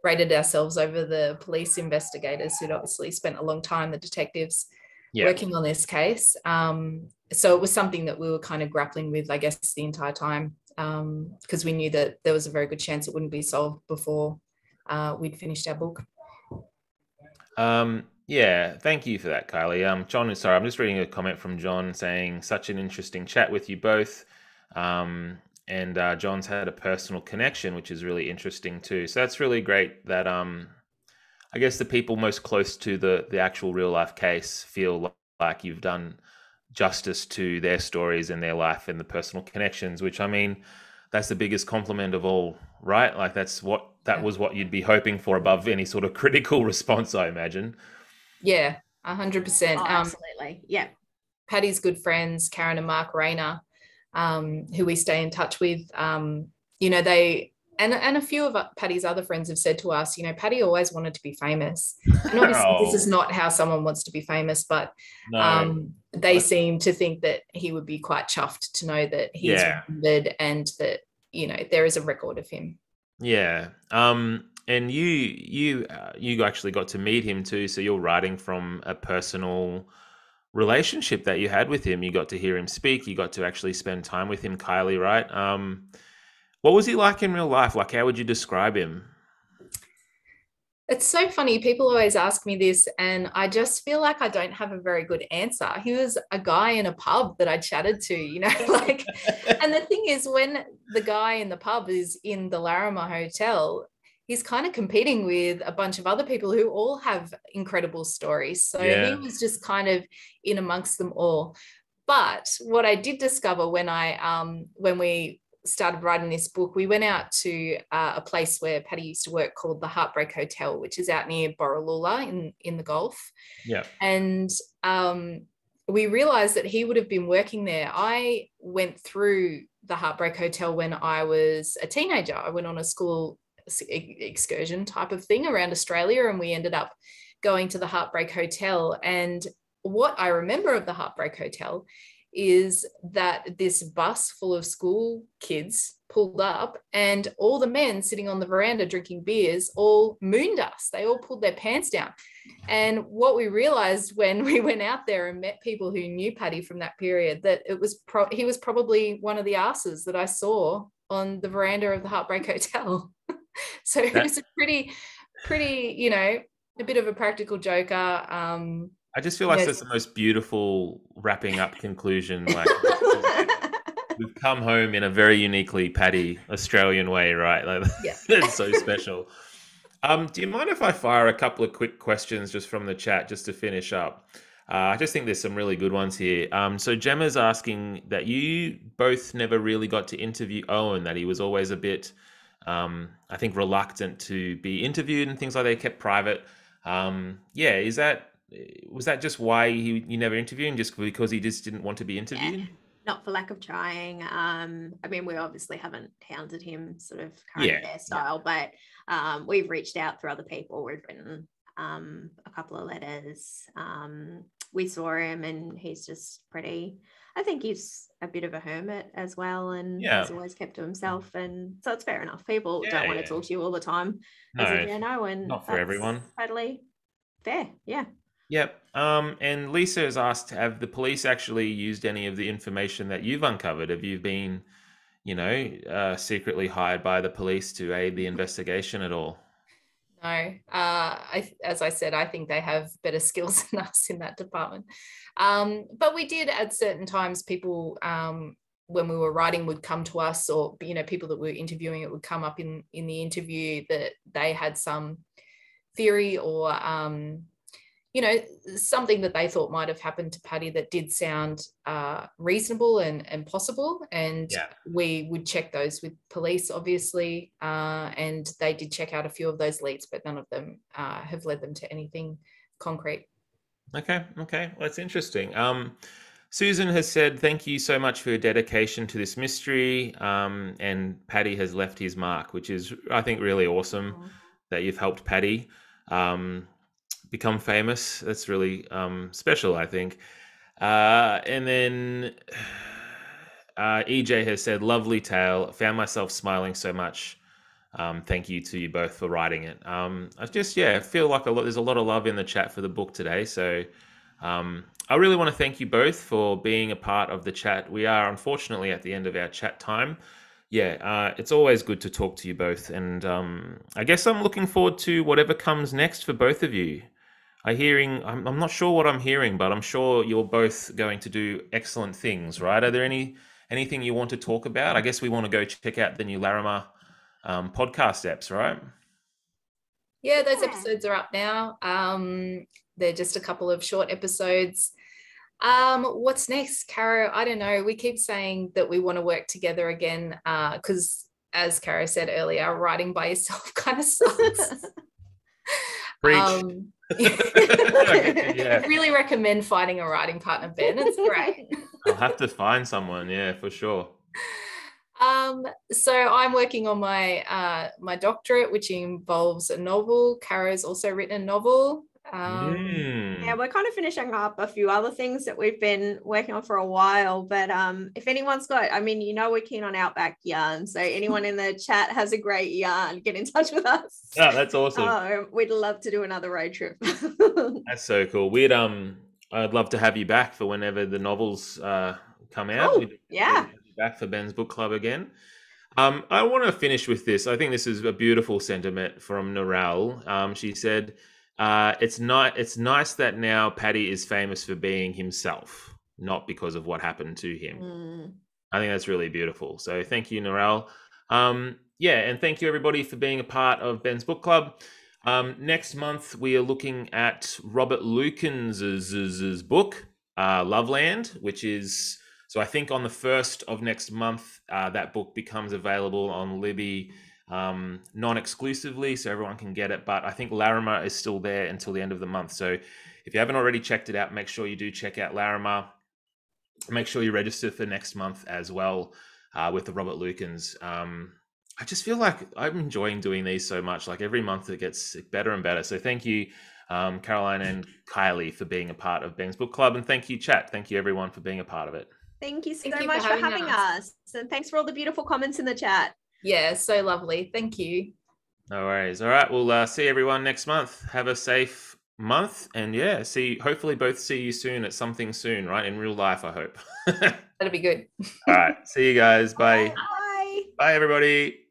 rated ourselves over the police investigators who'd obviously spent a long time, the detectives, working on this case. So it was something that we were kind of grappling with, I guess, the entire time, because we knew that there was a very good chance it wouldn't be solved before we'd finished our book. Yeah, thank you for that, Kylie. John, sorry, I'm just reading a comment from John saying, such an interesting chat with you both. And John's had a personal connection, which is really interesting too. So that's really great that I guess the people most close to the actual real life case feel like you've done justice to their stories and their life and the personal connections, which, I mean, that's the biggest compliment of all, right? Like, that's what that was what you'd be hoping for above any sort of critical response, I imagine. Yeah, 100%. Absolutely. Yeah. Paddy's good friends, Karen and Mark Rayner, who we stay in touch with, they and a few of Paddy's other friends have said to us, Paddy always wanted to be famous. And obviously this is not how someone wants to be famous, but they seem to think that he would be quite chuffed to know that he's remembered and that, there is a record of him. Yeah. And you actually got to meet him too. So you're writing from a personal relationship that you had with him. You got to hear him speak. You got to actually spend time with him, Kylie, right? What was he like in real life? Like, how would you describe him? It's so funny. People always ask me this, and I just feel like I don't have a very good answer. He was a guy in a pub that I chatted to, and the thing is, when the guy in the pub is in the Larrimah Hotel, he's kind of competing with a bunch of other people who all have incredible stories. So he was just kind of in amongst them all. But what I did discover when we started writing this book, we went out to a place where Paddy used to work called the Heartbreak Hotel, which is out near Borroloola in the Gulf. Yeah. And we realized that he would have been working there. I went through the Heartbreak Hotel when I was a teenager. I went on a school excursion type of thing around Australia, and we ended up going to the Heartbreak Hotel. And what I remember of the Heartbreak Hotel is that this bus full of school kids pulled up, and all the men sitting on the veranda drinking beers all mooned us. They all pulled their pants down. And what we realized when we went out there and met people who knew Paddy from that period, that he was probably one of the asses that I saw on the veranda of the Heartbreak Hotel. So it was a pretty, a bit of a practical joker. I just feel like that's the most beautiful wrapping up conclusion. Like, we've come home in a very uniquely Paddy Australian way, right? Like, that's so special. Do you mind if I fire a couple of quick questions just from the chat just to finish up? I just think there's some really good ones here. So Gemma's asking that you both never really got to interview Owen, that he was always a bit, I think, reluctant to be interviewed and things like that, kept private. Was that just why you never interviewed him, just because he just didn't want to be interviewed? Yeah, not for lack of trying. We obviously haven't hounded him sort of current affair style, but we've reached out through other people. We've written a couple of letters. We saw him, and he's just I think he's a bit of a hermit as well, and he's always kept to himself, and so it's fair enough. People don't want to talk to you all the time, and not for everyone. Totally fair. Yep. And Lisa has asked, have the police actually used any of the information that you've uncovered? Have you been, secretly hired by the police to aid the investigation at all? No. As I said, I think they have better skills than us in that department. But we did at certain times, people, when we were writing, would come to us, or, people that we were interviewing, it would come up in the interview that they had some theory or, something that they thought might have happened to Paddy that did sound reasonable and possible. And we would check those with police, obviously. And they did check out a few of those leads, but none of them have led them to anything concrete. Okay. Well, that's interesting. Susan has said, thank you so much for your dedication to this mystery. And Paddy has left his mark, which is, I think, really awesome that you've helped Paddy become famous. That's really special, I think. And then EJ has said, lovely tale. Found myself smiling so much. Thank you to you both for writing it. I just, feel like there's a lot of love in the chat for the book today. So I really want to thank you both for being a part of the chat. We are unfortunately at the end of our chat time. It's always good to talk to you both. And I guess I'm looking forward to whatever comes next for both of you. I'm not sure what I'm hearing, but I'm sure you're both going to do excellent things, right? Are there anything you want to talk about? I guess we want to go check out the new Larrimah podcast apps, right? Yeah, those episodes are up now. They're just a couple of short episodes. What's next, Caro? I don't know. We keep saying that we want to work together again because as Cara said earlier, writing by yourself kind of sucks. Preach. I really recommend finding a writing partner, Ben. It's great. I'll have to find someone, yeah, for sure. So I'm working on my my doctorate, which involves a novel. Cara's also written a novel. Yeah, we're kind of finishing up a few other things that we've been working on for a while, but if anyone's got, I mean, you know, we're keen on outback yarn, so anyone in the chat has a great yarn, get in touch with us. Oh, that's awesome. We'd love to do another road trip. That's so cool. I'd love to have you back for whenever the novels come out. Cool. Yeah. Back for Ben's book club again. I want to finish with this. I think this is a beautiful sentiment from Narelle. She said, it's nice that now Paddy is famous for being himself, not because of what happened to him. I think that's really beautiful. So thank you, Narelle. And thank you everybody for being a part of Ben's book club. Next month we are looking at Robert Lucans's book, Loveland, which is, so I think on the 1st of next month, that book becomes available on Libby non-exclusively, so everyone can get it. But I think Larrimah is still there until the end of the month. So if you haven't already checked it out, make sure you do check out Larrimah. Make sure you register for next month as well with the Robert Lucans. I just feel like I'm enjoying doing these so much. Like every month it gets better and better. So thank you, Caroline and Kylie, for being a part of Ben's book club. And thank you, chat. Thank you, everyone, for being a part of it. Thank you so much for having us. And thanks for all the beautiful comments in the chat. Yeah, so lovely. Thank you. No worries. All right. We'll see everyone next month. Have a safe month. And yeah, hopefully both see you soon at something soon, right? In real life, I hope. That'll be good. All right. See you guys. Bye. Bye. Bye, everybody.